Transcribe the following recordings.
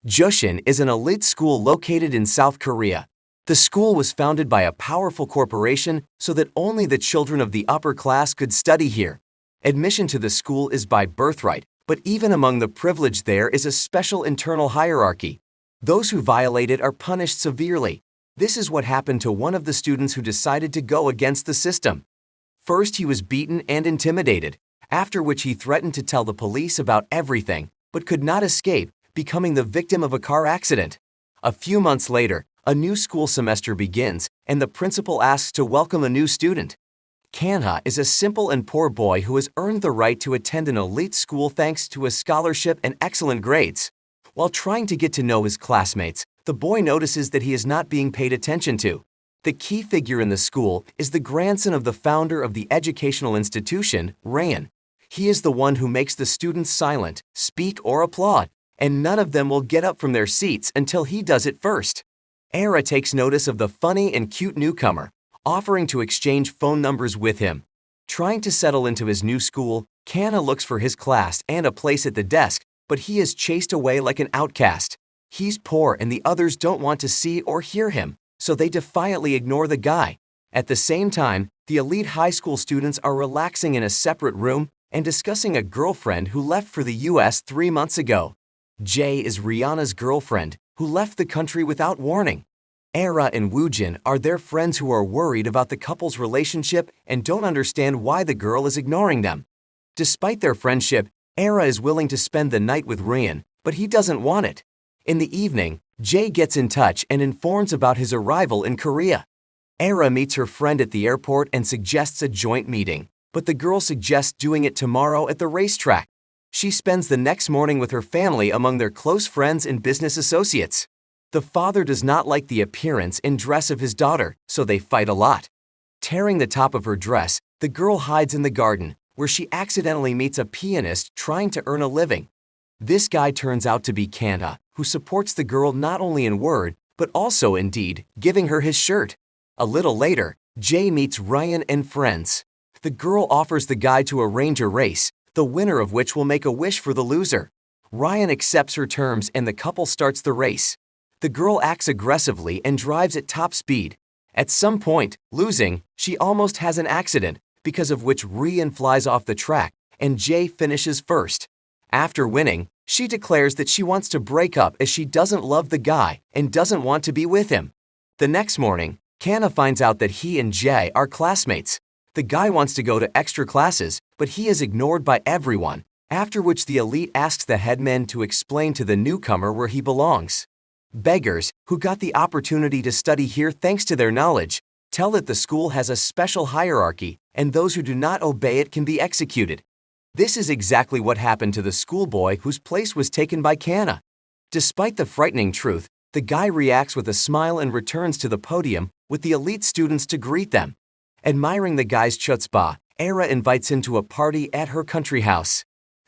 Jushin is an elite school located in South Korea. The school was founded by a powerful corporation so that only the children of the upper class could study here. Admission to the school is by birthright, but even among the privileged there is a special internal hierarchy. Those who violate it are punished severely. This is what happened to one of the students who decided to go against the system. First, he was beaten and intimidated, after which he threatened to tell the police about everything, but could not escape, becoming the victim of a car accident. A few months later, a new school semester begins, and the principal asks to welcome a new student. Kdrama is a simple and poor boy who has earned the right to attend an elite school thanks to a scholarship and excellent grades. While trying to get to know his classmates, the boy notices that he is not being paid attention to. The key figure in the school is the grandson of the founder of the educational institution, Ryan. He is the one who makes the students silent, speak, or applaud, and none of them will get up from their seats until he does it first. Kdrama takes notice of the funny and cute newcomer, offering to exchange phone numbers with him. Trying to settle into his new school, Kdrama looks for his class and a place at the desk, but he is chased away like an outcast. He's poor and the others don't want to see or hear him, so they defiantly ignore the guy. At the same time, the elite high school students are relaxing in a separate room and discussing a girlfriend who left for the US 3 months ago. Jae is Rihanna's girlfriend, who left the country without warning. Kdrama and Woojin are their friends who are worried about the couple's relationship and don't understand why the girl is ignoring them. Despite their friendship, Kdrama is willing to spend the night with Ryan, but he doesn't want it. In the evening, Jae gets in touch and informs about his arrival in Korea. Kdrama meets her friend at the airport and suggests a joint meeting, but the girl suggests doing it tomorrow at the racetrack. She spends the next morning with her family among their close friends and business associates. The father does not like the appearance and dress of his daughter, so they fight a lot. Tearing the top of her dress, the girl hides in the garden, where she accidentally meets a pianist trying to earn a living. This guy turns out to be Kdrama, who supports the girl not only in word, but also in deed, giving her his shirt. A little later, Jae meets Ryan and friends. The girl offers the guy to arrange a race, the winner of which will make a wish for the loser. Ryan accepts her terms and the couple starts the race. The girl acts aggressively and drives at top speed. At some point, losing, she almost has an accident, because of which Ryan flies off the track and Jae finishes first. After winning, she declares that she wants to break up as she doesn't love the guy and doesn't want to be with him. The next morning, Kdrama finds out that he and Jae are classmates. The guy wants to go to extra classes, but he is ignored by everyone, after which the elite asks the headman to explain to the newcomer where he belongs. Beggars, who got the opportunity to study here thanks to their knowledge, tell that the school has a special hierarchy and those who do not obey it can be executed. This is exactly what happened to the schoolboy whose place was taken by Kdrama. Despite the frightening truth, the guy reacts with a smile and returns to the podium with the elite students to greet them. Admiring the guy's chutzpah, Kdrama invites him to a party at her country house.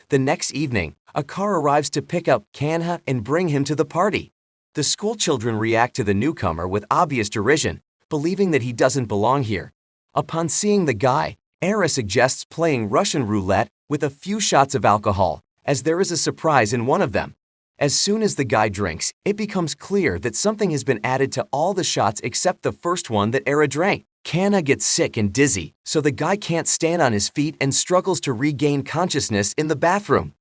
The next evening, a car arrives to pick up Kdrama and bring him to the party. The school children react to the newcomer with obvious derision, believing that he doesn't belong here. Upon seeing the guy, Kdrama suggests playing Russian roulette with a few shots of alcohol, as there is a surprise in one of them. As soon as the guy drinks, it becomes clear that something has been added to all the shots except the first one that Kdrama drank. Kdrama gets sick and dizzy, so the guy can't stand on his feet and struggles to regain consciousness in the bathroom.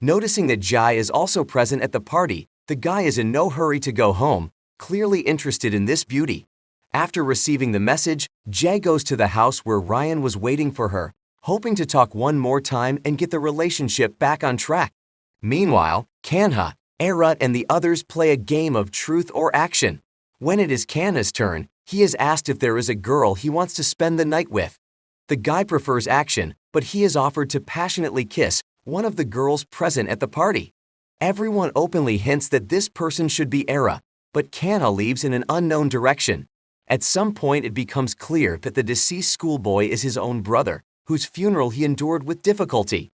Noticing that Jae is also present at the party, the guy is in no hurry to go home, clearly interested in this beauty. After receiving the message, Jae goes to the house where Ryan was waiting for her, hoping to talk one more time and get the relationship back on track. Meanwhile, Kdrama, and the others play a game of truth or action. When it is Kdrama's turn, he is asked if there is a girl he wants to spend the night with. The guy prefers action, but he is offered to passionately kiss one of the girls present at the party. Everyone openly hints that this person should be Kdrama, but Kdrama leaves in an unknown direction. At some point it becomes clear that the deceased schoolboy is his own brother, whose funeral he endured with difficulty.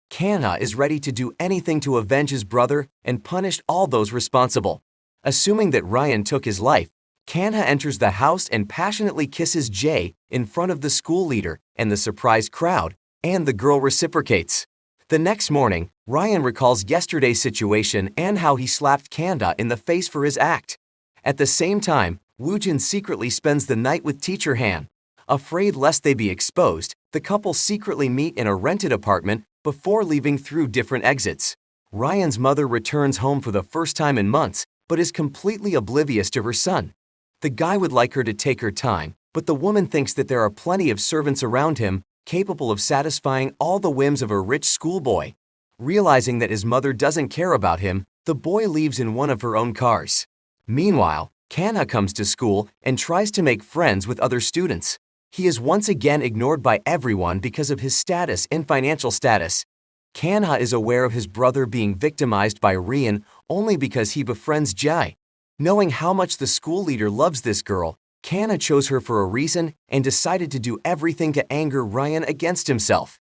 Kdrama is ready to do anything to avenge his brother and punish all those responsible. Assuming that Ryan took his life, Kdrama enters the house and passionately kisses Jae in front of the school leader and the surprised crowd, and the girl reciprocates. The next morning, Ryan recalls yesterday's situation and how he slapped Kanda in the face for his act. At the same time, Woojin secretly spends the night with teacher Han. Afraid lest they be exposed, the couple secretly meet in a rented apartment before leaving through different exits. Ryan's mother returns home for the first time in months, but is completely oblivious to her son. The guy would like her to take her time, but the woman thinks that there are plenty of servants around him capable of satisfying all the whims of a rich schoolboy. Realizing that his mother doesn't care about him, the boy leaves in one of her own cars. Meanwhile, Kanha comes to school and tries to make friends with other students. He is once again ignored by everyone because of his status and financial status. Kanha is aware of his brother being victimized by Ryan only because he befriends Jai. Knowing how much the school leader loves this girl, Kanha chose her for a reason and decided to do everything to anger Ryan against himself.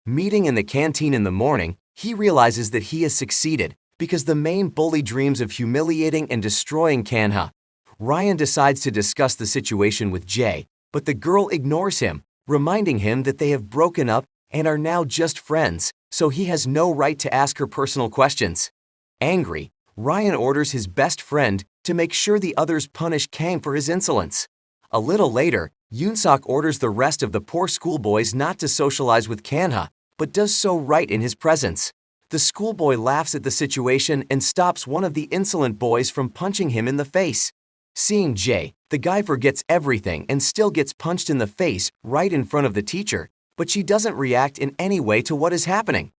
Meeting in the canteen in the morning, he realizes that he has succeeded because the main bully dreams of humiliating and destroying Kanha. Ryan decides to discuss the situation with Jay, but the girl ignores him, reminding him that they have broken up and are now just friends, so he has no right to ask her personal questions. Angry, Ryan orders his best friend to make sure the others punish Kang for his insolence. A little later, Yoonsuk orders the rest of the poor schoolboys not to socialize with Kanha, but does so right in his presence. The schoolboy laughs at the situation and stops one of the insolent boys from punching him in the face. Seeing Jay, the guy forgets everything and still gets punched in the face right in front of the teacher, but she doesn't react in any way to what is happening.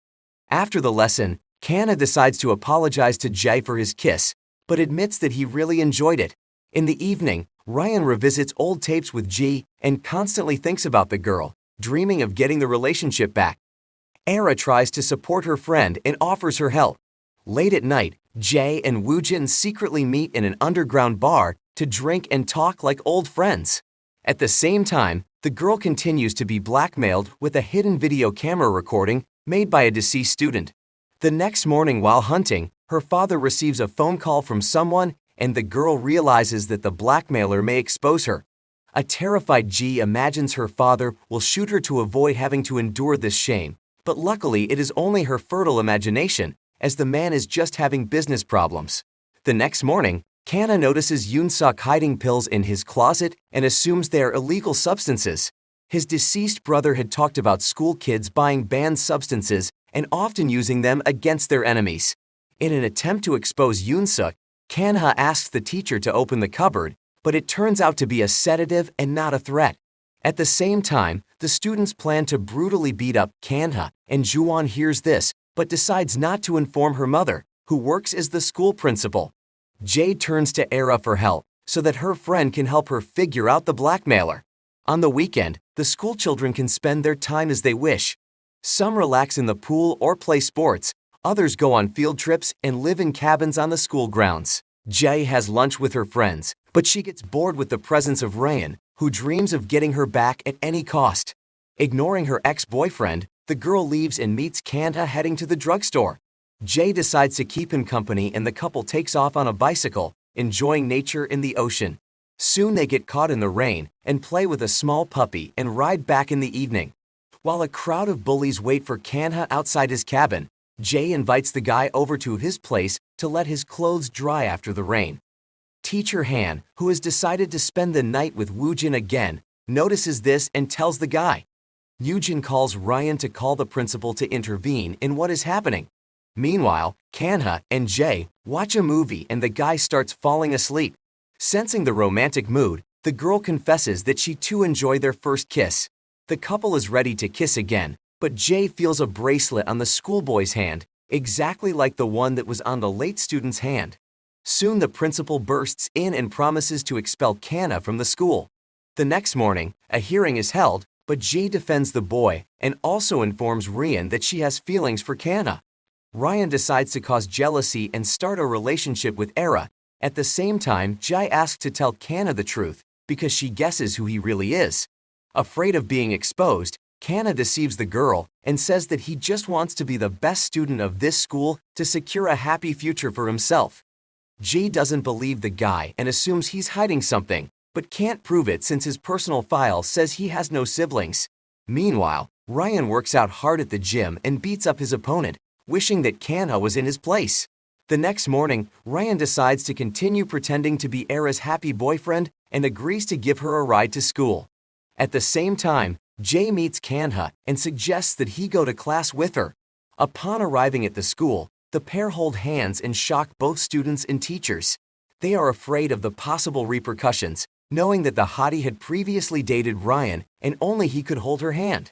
After the lesson, Kanha decides to apologize to Jay for his kiss, but admits that he really enjoyed it. In the evening, Ryan revisits old tapes with Ji and constantly thinks about the girl, dreaming of getting the relationship back. Era tries to support her friend and offers her help. Late at night, Jay and Woojin secretly meet in an underground bar to drink and talk like old friends. At the same time, the girl continues to be blackmailed with a hidden video camera recording made by a deceased student. The next morning while hunting, her father receives a phone call from someone and the girl realizes that the blackmailer may expose her. A terrified Ji imagines her father will shoot her to avoid having to endure this shame, but luckily it is only her fertile imagination, as the man is just having business problems. The next morning, Kanha notices Yoonsuk hiding pills in his closet and assumes they are illegal substances. His deceased brother had talked about school kids buying banned substances and often using them against their enemies. In an attempt to expose Yoonsuk, Kanha asks the teacher to open the cupboard, but it turns out to be a sedative and not a threat. At the same time, the students plan to brutally beat up Kanha, and Juwon hears this, but decides not to inform her mother, who works as the school principal. Jade turns to Era for help, so that her friend can help her figure out the blackmailer. On the weekend, the school children can spend their time as they wish. Some relax in the pool or play sports, others go on field trips and live in cabins on the school grounds. Jay has lunch with her friends, but she gets bored with the presence of Ryan, who dreams of getting her back at any cost. Ignoring her ex-boyfriend, the girl leaves and meets Kanha heading to the drugstore. Jay decides to keep him company and the couple takes off on a bicycle, enjoying nature in the ocean. Soon they get caught in the rain and play with a small puppy and ride back in the evening. While a crowd of bullies wait for Kanha outside his cabin, Jay invites the guy over to his place to let his clothes dry after the rain. Teacher Han, who has decided to spend the night with Woojin again, notices this and tells the guy. Woojin calls Ryan to call the principal to intervene in what is happening. Meanwhile, Kanha and Jay watch a movie and the guy starts falling asleep. Sensing the romantic mood, the girl confesses that she too enjoyed their first kiss. The couple is ready to kiss again, but Jay feels a bracelet on the schoolboy's hand, exactly like the one that was on the late student's hand. Soon the principal bursts in and promises to expel Kanha from the school. The next morning, a hearing is held, but Jay defends the boy and also informs Ryan that she has feelings for Kanha. Ryan decides to cause jealousy and start a relationship with Era. At the same time, Jai asks to tell Kanha the truth because she guesses who he really is. Afraid of being exposed, Kanha deceives the girl and says that he just wants to be the best student of this school to secure a happy future for himself. Jay doesn't believe the guy and assumes he's hiding something, but can't prove it since his personal file says he has no siblings. Meanwhile, Ryan works out hard at the gym and beats up his opponent, wishing that Kanha was in his place. The next morning, Ryan decides to continue pretending to be Era's happy boyfriend and agrees to give her a ride to school. At the same time, Jay meets Kanha and suggests that he go to class with her. Upon arriving at the school, the pair hold hands and shock both students and teachers. They are afraid of the possible repercussions, knowing that the hottie had previously dated Ryan and only he could hold her hand.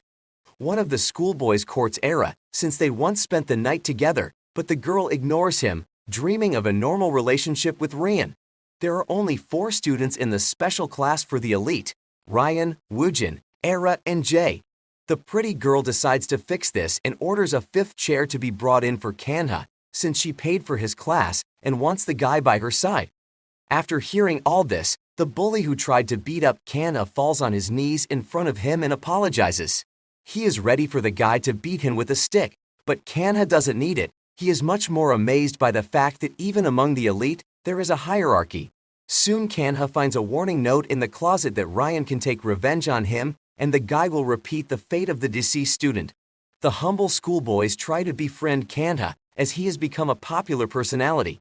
One of the schoolboys courts Era, since they once spent the night together, but the girl ignores him, dreaming of a normal relationship with Ryan. There are only 4 students in the special class for the elite: Ryan, Woojin, Era, and Jay. The pretty girl decides to fix this and orders a 5th chair to be brought in for Kanha, since she paid for his class and wants the guy by her side. After hearing all this, the bully who tried to beat up Kanha falls on his knees in front of him and apologizes. He is ready for the guy to beat him with a stick, but Kanha doesn't need it. He is much more amazed by the fact that even among the elite, there is a hierarchy. Soon Kanha finds a warning note in the closet that Ryan can take revenge on him and the guy will repeat the fate of the deceased student. The humble schoolboys try to befriend Kanha as he has become a popular personality.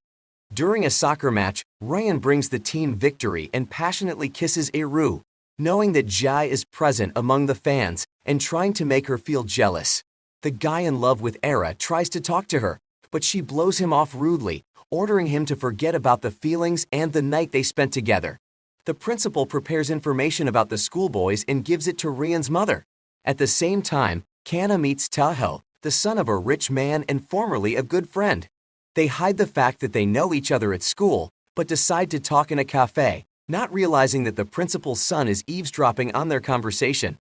During a soccer match, Ryan brings the team victory and passionately kisses Eru, knowing that Jai is present among the fans and trying to make her feel jealous. The guy in love with Era tries to talk to her, but she blows him off rudely, ordering him to forget about the feelings and the night they spent together. The principal prepares information about the schoolboys and gives it to Ryan's mother. At the same time, Kanha meets Taho, the son of a rich man and formerly a good friend. They hide the fact that they know each other at school, but decide to talk in a cafe, not realizing that the principal's son is eavesdropping on their conversation.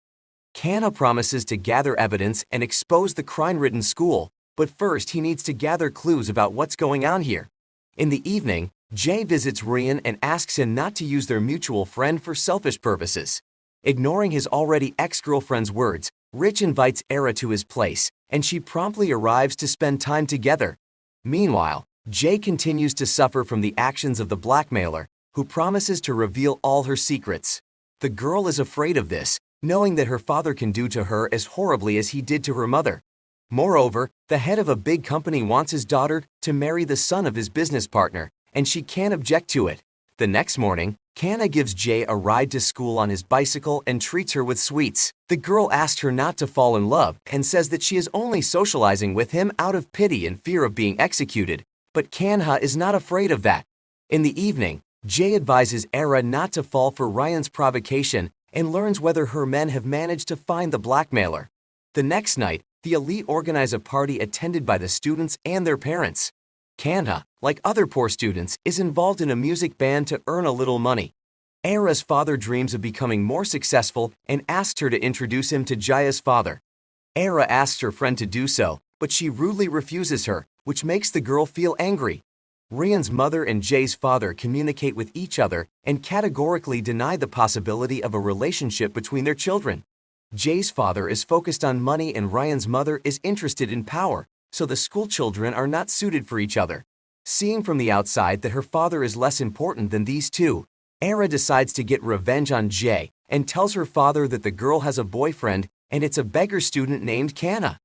Kanha promises to gather evidence and expose the crime-ridden school, but first he needs to gather clues about what's going on here. In the evening, Jay visits Ryan and asks him not to use their mutual friend for selfish purposes. Ignoring his already ex-girlfriend's words, Rich invites Era to his place, and she promptly arrives to spend time together. Meanwhile, Jay continues to suffer from the actions of the blackmailer, who promises to reveal all her secrets. The girl is afraid of this, knowing that her father can do to her as horribly as he did to her mother. Moreover, the head of a big company wants his daughter to marry the son of his business partner, and she can't object to it. The next morning, Kanha gives Jay a ride to school on his bicycle and treats her with sweets. The girl asks her not to fall in love and says that she is only socializing with him out of pity and fear of being executed, but Kanha is not afraid of that. In the evening, Jay advises Era not to fall for Ryan's provocation and learns whether her men have managed to find the blackmailer. The next night, the elite organize a party attended by the students and their parents. Kanha, like other poor students, is involved in a music band to earn a little money. Era's father dreams of becoming more successful and asks her to introduce him to Jaya's father. Era asks her friend to do so, but she rudely refuses her, which makes the girl feel angry. Ryan's mother and Jay's father communicate with each other and categorically deny the possibility of a relationship between their children. Jay's father is focused on money and Ryan's mother is interested in power, so the school children are not suited for each other. Seeing from the outside that her father is less important than these two, Era decides to get revenge on Jay and tells her father that the girl has a boyfriend and it's a beggar student named Kanha.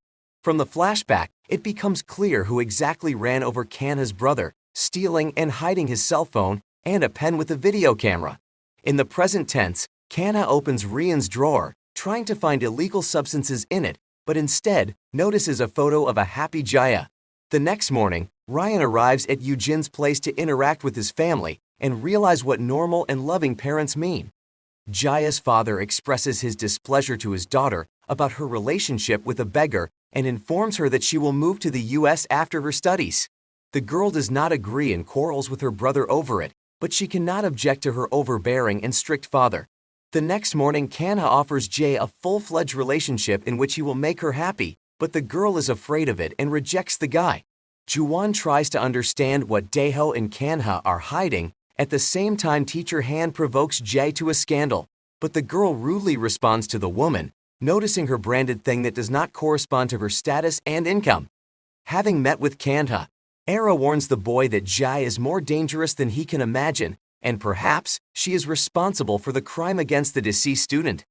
From the flashback, it becomes clear who exactly ran over Kanha's brother, stealing and hiding his cell phone and a pen with a video camera. In the present tense, Kanha opens Ryan's drawer, trying to find illegal substances in it, but instead notices a photo of a happy Jaya. The next morning, Ryan arrives at Eugène's place to interact with his family and realize what normal and loving parents mean. Jaya's father expresses his displeasure to his daughter about her relationship with a beggar and informs her that she will move to the US after her studies. The girl does not agree and quarrels with her brother over it, but she cannot object to her overbearing and strict father. The next morning, Kanha offers Jay a full-fledged relationship in which he will make her happy, but the girl is afraid of it and rejects the guy. Juwon tries to understand what Daeho and Kanha are hiding. At the same time, teacher Han provokes Jay to a scandal, but the girl rudely responds to the woman, noticing her branded thing that does not correspond to her status and income. Having met with Kanha, Era warns the boy that Jai is more dangerous than he can imagine, and perhaps she is responsible for the crime against the deceased student.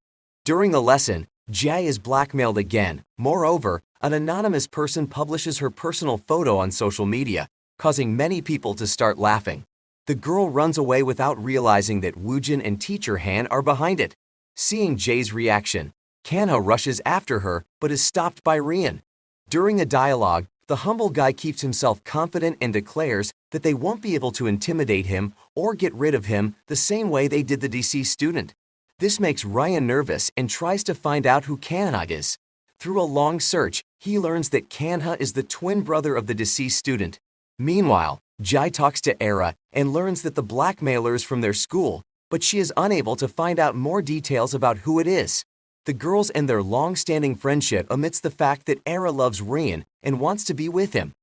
During the lesson, Jay is blackmailed again. Moreover, an anonymous person publishes her personal photo on social media, causing many people to start laughing. The girl runs away without realizing that Woojin and teacher Han are behind it. Seeing Jay's reaction, Kanha rushes after her but is stopped by Rian. During a dialogue, the humble guy keeps himself confident and declares that they won't be able to intimidate him or get rid of him the same way they did the deceased student. This makes Ryan nervous and tries to find out who Kanha is. Through a long search, he learns that Kanha is the twin brother of the deceased student. Meanwhile, Jai talks to Era and learns that the blackmailer is from their school, but she is unable to find out more details about who it is. The girls end their long-standing friendship amidst the fact that Era loves Rian and wants to be with him.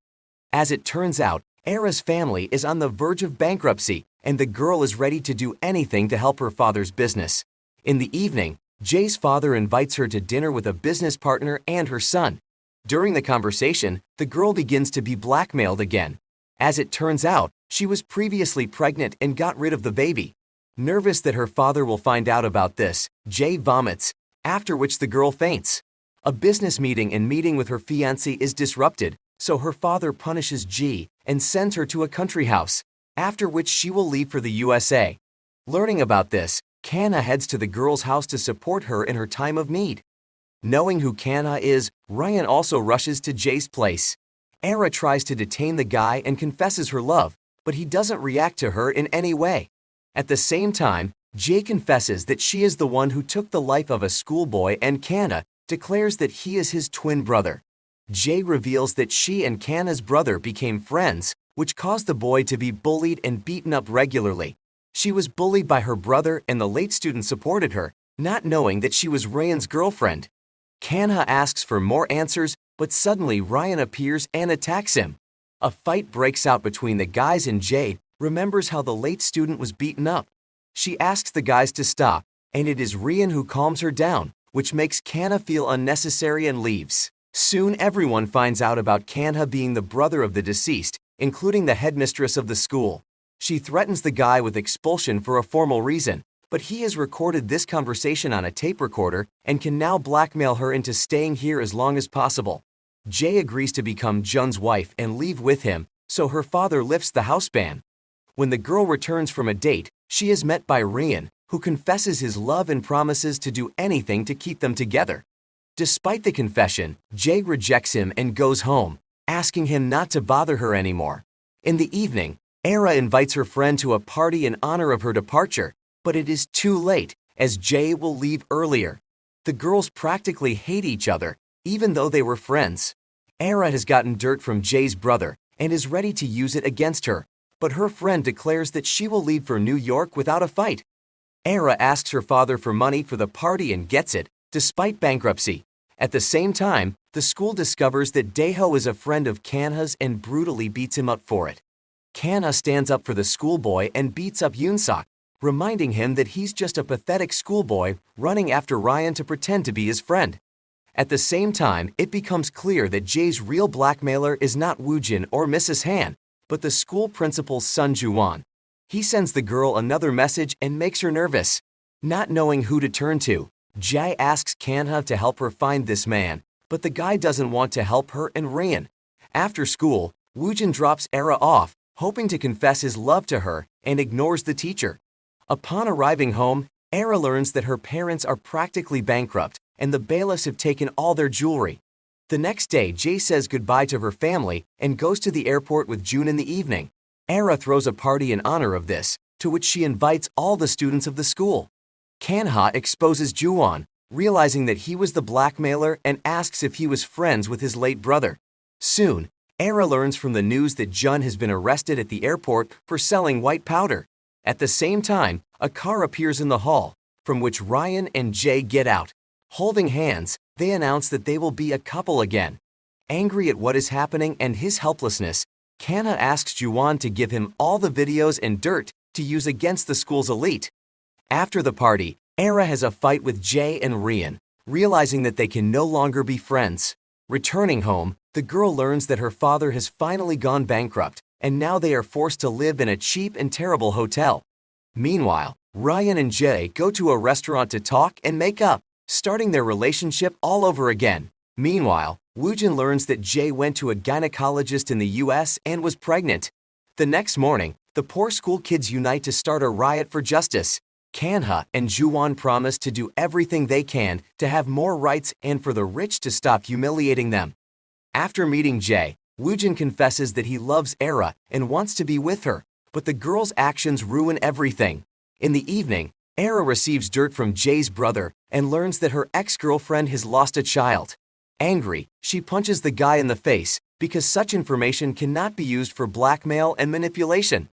As it turns out, Era's family is on the verge of bankruptcy, and the girl is ready to do anything to help her father's business. In the evening, Jay's father invites her to dinner with a business partner and her son. During the conversation, the girl begins to be blackmailed again. As it turns out, she was previously pregnant and got rid of the baby. Nervous that her father will find out about this, Jay vomits, after which the girl faints. A business meeting with her fiancé is disrupted, so her father punishes G and sends her to a country house, after which she will leave for the USA. Learning about this, Kanha heads to the girl's house to support her in her time of need. Knowing who Kanha is, Ryan also rushes to Jay's place. Era tries to detain the guy and confesses her love, but he doesn't react to her in any way. At the same time, Jay confesses that she is the one who took the life of a schoolboy, and Kanha declares that he is his twin brother. Jay reveals that she and Kanha's brother became friends, which caused the boy to be bullied and beaten up regularly. She was bullied by her brother and the late student supported her, not knowing that she was Ryan's girlfriend. Kanha asks for more answers, but suddenly Ryan appears and attacks him. A fight breaks out between the guys, and Jade remembers how the late student was beaten up. She asks the guys to stop, and it is Ryan who calms her down, which makes Kanha feel unnecessary and leaves. Soon everyone finds out about Kanha being the brother of the deceased, including the headmistress of the school. She threatens the guy with expulsion for a formal reason, but he has recorded this conversation on a tape recorder and can now blackmail her into staying here as long as possible. Jay agrees to become Jun's wife and leave with him, so her father lifts the house ban. When the girl returns from a date, she is met by Ryan, who confesses his love and promises to do anything to keep them together. Despite the confession, Jay rejects him and goes home, asking him not to bother her anymore. In the evening, Era invites her friend to a party in honor of her departure, but it is too late, as Jay will leave earlier. The girls practically hate each other, even though they were friends. Era has gotten dirt from Jay's brother and is ready to use it against her, but her friend declares that she will leave for New York without a fight. Era asks her father for money for the party and gets it, despite bankruptcy. At the same time, the school discovers that Daeho is a friend of Kanha's and brutally beats him up for it. Kanha stands up for the schoolboy and beats up Yoonsok, reminding him that he's just a pathetic schoolboy running after Ryan to pretend to be his friend. At the same time, it becomes clear that Jay's real blackmailer is not Woojin or Mrs. Han, but the school principal's son Juwon. He sends the girl another message and makes her nervous. Not knowing who to turn to, Jay asks Kanha to help her find this man, but the guy doesn't want to help her and Ryan. After school, Woojin drops Era off, hoping to confess his love to her, and ignores the teacher. Upon arriving home, Era learns that her parents are practically bankrupt, and the bailiffs have taken all their jewelry. The next day, Jay says goodbye to her family and goes to the airport with June in the evening. Era throws a party in honor of this, to which she invites all the students of the school. Kanha exposes Juwon, realizing that he was the blackmailer, and asks if he was friends with his late brother. Soon, Era learns from the news that Jun has been arrested at the airport for selling white powder. At the same time, a car appears in the hall, from which Ryan and Jay get out. Holding hands, they announce that they will be a couple again. Angry at what is happening and his helplessness, Kanha asks Juwon to give him all the videos and dirt to use against the school's elite. After the party, Era has a fight with Jay and Ryan, realizing that they can no longer be friends. Returning home, the girl learns that her father has finally gone bankrupt, and now they are forced to live in a cheap and terrible hotel. Meanwhile, Ryan and Jay go to a restaurant to talk and make up. starting their relationship all over again. Meanwhile, Woojin learns that Jae went to a gynecologist in the US and was pregnant. The next morning, the poor school kids unite to start a riot for justice. Kanha and Juwon promise to do everything they can to have more rights and for the rich to stop humiliating them. After meeting Jae, Woojin confesses that he loves Era and wants to be with her, but the girl's actions ruin everything. In the evening, Era receives dirt from Jae's brother and learns that her ex-girlfriend has lost a child. Angry, she punches the guy in the face because such information cannot be used for blackmail and manipulation.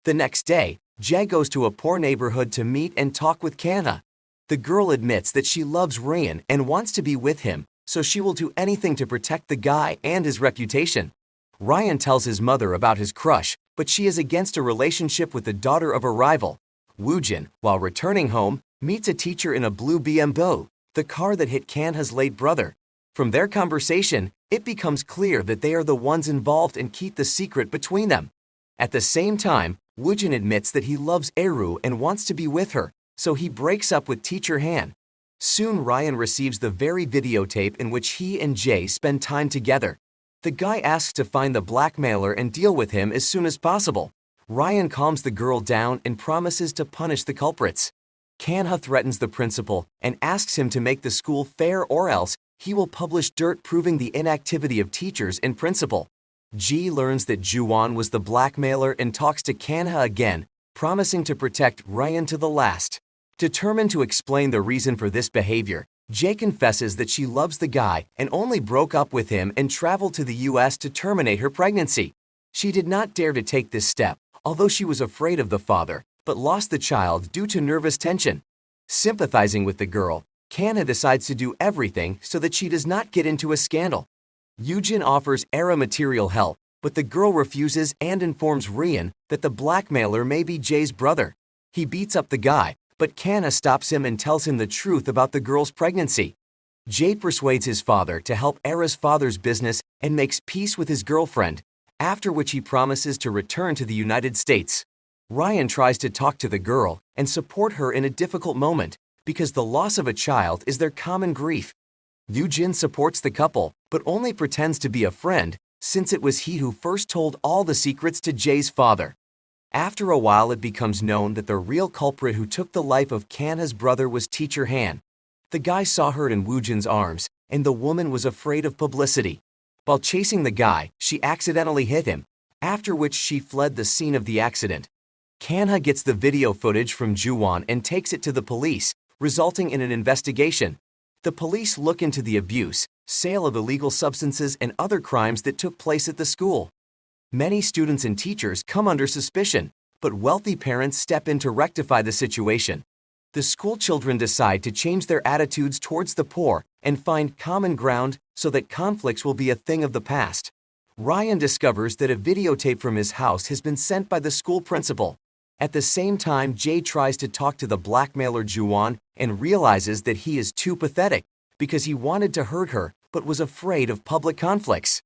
The next day, Jae goes to a poor neighborhood to meet and talk with Kanha. The girl admits that she loves Ryan and wants to be with him, so she will do anything to protect the guy and his reputation. Ryan tells his mother about his crush, but she is against a relationship with the daughter of a rival. Woojin, while returning home, meets a teacher in a blue BMW, the car that hit Kanha's late brother. From their conversation, it becomes clear that they are the ones involved and keep the secret between them. At the same time, Woojin admits that he loves Eru and wants to be with her, so he breaks up with teacher Han. Soon Ryan receives the very videotape in which he and Jae spend time together. The guy asks to find the blackmailer and deal with him as soon as possible. Ryan calms the girl down and promises to punish the culprits. Kanha threatens the principal and asks him to make the school fair or else he will publish dirt proving the inactivity of teachers and principal. Ji learns that Juwon was the blackmailer and talks to Kanha again, promising to protect Ryan to the last. Determined to explain the reason for this behavior, Jae confesses that she loves the guy and only broke up with him and traveled to the US to terminate her pregnancy. She did not dare to take this step, although she was afraid of the father, but lost the child due to nervous tension. Sympathizing with the girl, Kanha decides to do everything so that she does not get into a scandal. Woojin offers Era material help, but the girl refuses and informs Ryan that the blackmailer may be Jae's brother. He beats up the guy, but Kanha stops him and tells him the truth about the girl's pregnancy. Jae persuades his father to help Era's father's business and makes peace with his girlfriend, after which he promises to return to the United States. Ryan tries to talk to the girl and support her in a difficult moment, because the loss of a child is their common grief. Woojin supports the couple, but only pretends to be a friend, since it was he who first told all the secrets to Jae's father. After a while, it becomes known that the real culprit who took the life of Kanha's brother was teacher Han. The guy saw her in Woojin's arms, and the woman was afraid of publicity. While chasing the guy, she accidentally hit him, after which she fled the scene of the accident. Kanha gets the video footage from Juwon and takes it to the police, resulting in an investigation. The police look into the abuse, sale of illegal substances, and other crimes that took place at the school. Many students and teachers come under suspicion, but wealthy parents step in to rectify the situation. The school children decide to change their attitudes towards the poor and find common ground so that conflicts will be a thing of the past. Ryan discovers that a videotape from his house has been sent by the school principal. At the same time, Jae tries to talk to the blackmailer Juwon and realizes that he is too pathetic because he wanted to hurt her but was afraid of public conflicts.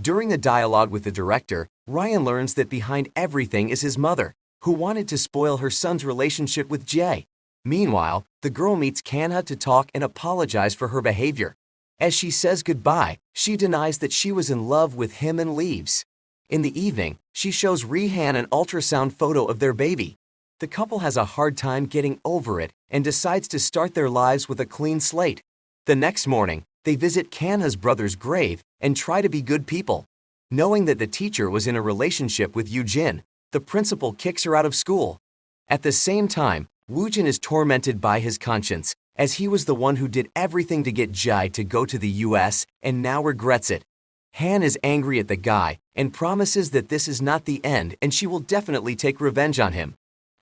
During the dialogue with the director, Ryan learns that behind everything is his mother, who wanted to spoil her son's relationship with Jae. Meanwhile, the girl meets Kanha to talk and apologize for her behavior. As she says goodbye, she denies that she was in love with him and leaves. In the evening, she shows Rihan an ultrasound photo of their baby. The couple has a hard time getting over it and decides to start their lives with a clean slate. The next morning, they visit Kanha's brother's grave and try to be good people. Knowing that the teacher was in a relationship with Woojin, the principal kicks her out of school. At the same time, Woojin is tormented by his conscience, as he was the one who did everything to get Jae to go to the US and now regrets it. Han is angry at the guy and promises that this is not the end and she will definitely take revenge on him.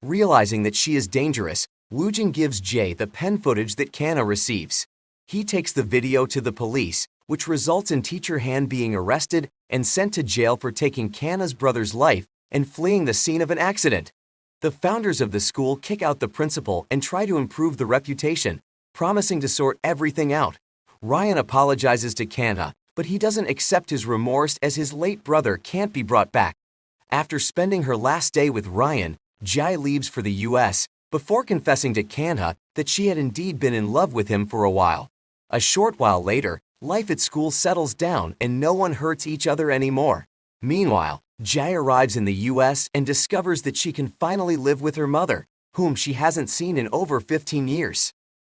Realizing that she is dangerous, Woojin gives Jae the pen footage that Kanha receives. He takes the video to the police, which results in teacher Han being arrested and sent to jail for taking Kanha's brother's life and fleeing the scene of an accident. The founders of the school kick out the principal and try to improve the reputation, promising to sort everything out. Ryan apologizes to Kanha, but he doesn't accept his remorse as his late brother can't be brought back. After spending her last day with Ryan, Jae leaves for the US, before confessing to Kanha that she had indeed been in love with him for a while. A short while later, life at school settles down and no one hurts each other anymore. Meanwhile, Jai arrives in the US and discovers that she can finally live with her mother, whom she hasn't seen in over 15 years.